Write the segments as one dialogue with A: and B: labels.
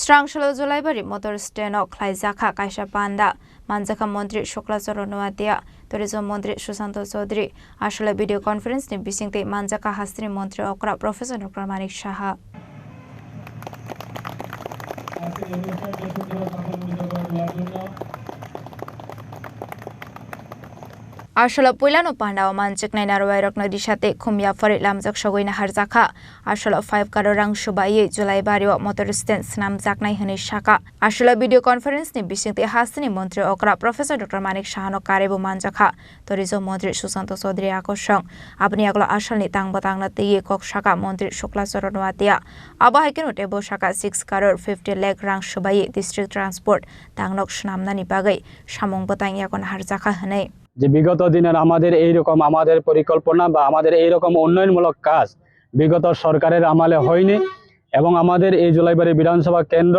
A: Srangshalo Julaibari Motor Steno Klaizaka Kaisha Panda Manjaka Montri Shuklasoro Noatia Tourism Montri Susanto Chaudhary Ashole video conference ni bisingte Manjaka Hastri Montri Okra Professor Dr. Manik Shaha Ashole Puilano Panda Manjak Nainarwai Roknadi Shate Kumya Farid Lamjak Shogoina Harzaka Ashole 5 Karorang Shubaye Julaibari Motor Stand Snam Zaknai Hani Shaka Ashole video conference ni bisingte Hastri Montri Okra Professor Dr. Manik Shahano Karebu Manjaka Tourism Montri Susanto Chaudhary Akoshong Abni Aglo Ashol ni Tang Batangna Tiye Kok Shaka Montri Shuklasoro Noatia Abahikino Tebo Shaka 6 Karor 50 lakh Rang Shubaye District Transport Tangnok Shnamna ni Bagai Shamong Batang Yakon Harzaka Hane
B: যে বিগত দিনের আমাদের এই রকম আমাদের পরিকল্পনা বা আমাদের এই রকম উন্নয়নমূলক কাজ বিগত সরকারের আমলে হয়নি এবং আমাদের এই জুলাইবাড়ি বিধানসভা কেন্দ্র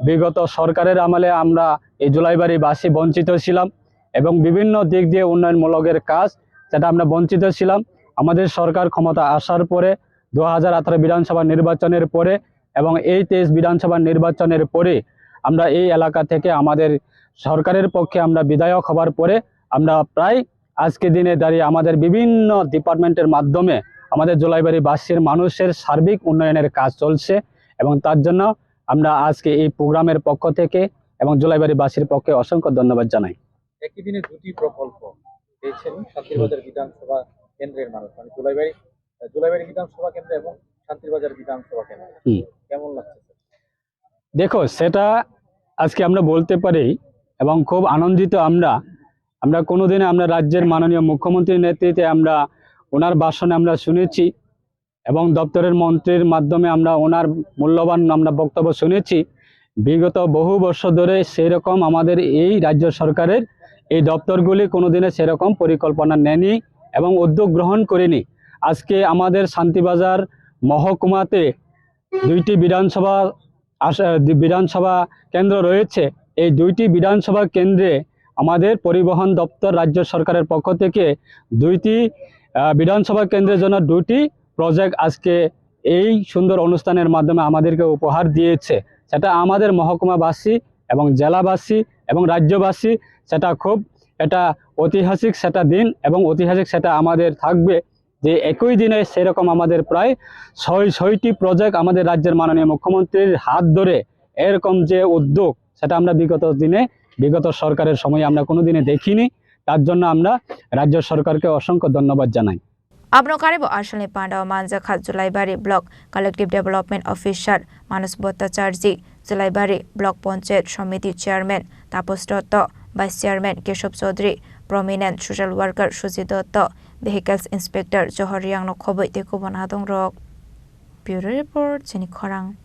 B: বিগত সরকারের আমলে আমরা এই জুলাইবাড়ি বাসী বঞ্চিত ছিলাম এবং বিভিন্ন দিক দিয়ে উন্নয়নমূলকের কাজ যেটা আমরা বঞ্চিত ছিলাম আমাদের সরকার ক্ষমতা আসার পরে 2018 বিধানসভা নির্বাচনের পরে এবং এই 23 বিধানসভা নির্বাচনের পরে আমরা এই এলাকা থেকে আমাদের সরকারের পক্ষে আমরা বিধায়ক হবার পরে আমরা প্রায় আজকে দিনে দাঁড়িয়ে আমাদের বিভিন্ন ডিপার্টমেন্টের মাধ্যমে আমাদের জুলাইবাড়ি বাসীর মানুষের সার্বিক উন্নয়নের কাজ চলছে এবং তার জন্য আমরা আজকে এই প্রোগ্রামের পক্ষ থেকে এবং জুলাইবাড়ি বাসীর পক্ষে অসংখ্য ধন্যবাদ জানাই।
C: একই দিনে দুটি প্রকল্প পেয়েছেন শান্তিরবাজার বিধানসভা কেন্দ্রের মানুষ মানে জুলাইবাড়ি বিধানসভা কেন্দ্র এবং শান্তিরবাজার বিধানসভা কেন্দ্র কেমন লাগছে?
B: দেখো সেটা আজকে আমরা বলতে পারি এবং খুব আনন্দিত আমরা কোনোদিনে আমরা রাজ্যের মাননীয় মুখ্যমন্ত্রীর নেতৃত্বে আমরা ওনার ভাষণে আমরা শুনেছি এবং দপ্তরের মন্ত্রীর মাধ্যমে আমরা ওনার মূল্যবান আমরা বক্তব্য শুনেছি বিগত বহু বছর ধরে সেরকম আমাদের এই রাজ্য সরকারের এই দপ্তরগুলি কোনোদিনে সেরকম পরিকল্পনা নেয়নি এবং উদ্যোগ গ্রহণ করেনি। আজকে আমাদের শান্তিবাজার মহকুমাতে দুইটি বিধানসভা কেন্দ্র রয়েছে এই দুইটি বিধানসভা কেন্দ্রে আমাদের পরিবহন দপ্তর রাজ্য সরকারের পক্ষ থেকে দুইটি বিধানসভা কেন্দ্রের জন্য দুটি প্রজেক্ট আজকে এই সুন্দর অনুষ্ঠানের মাধ্যমে আমাদেরকে উপহার দিয়েছে সেটা আমাদের মহকুমাবাসী এবং জেলাবাসী এবং রাজ্যবাসী সেটা খুব এটা ঐতিহাসিক সেটা দিন এবং ঐতিহাসিক সেটা আমাদের থাকবে যে একই দিনে সেরকম আমাদের প্রায় 6টি প্রজেক্ট আমাদের রাজ্যের মাননীয় মুখ্যমন্ত্রীর হাত ধরে এরকম যে উদ্যোগ সেটা আমরা বিগত সরকারের সময় আমরা কোনোদিনে দেখিনি তার জন্য আমরা রাজ্য সরকারকে অসংখ্য ধন্যবাদ জানাই।
A: Abno Karebo Ashole Panda Manjaka Julaibari Block Collective Development Officer Manus Bhattacharjee Julaibari Block Panchayat Samiti Chairman Tapos Dotto Vice Chairman Keshav Chaudhary Prominent Social Worker Sujit Dotto Vehicles Inspector Johor Yang Nokhoboi Tekubon Hadong Rok Bureau Report Chini Khorang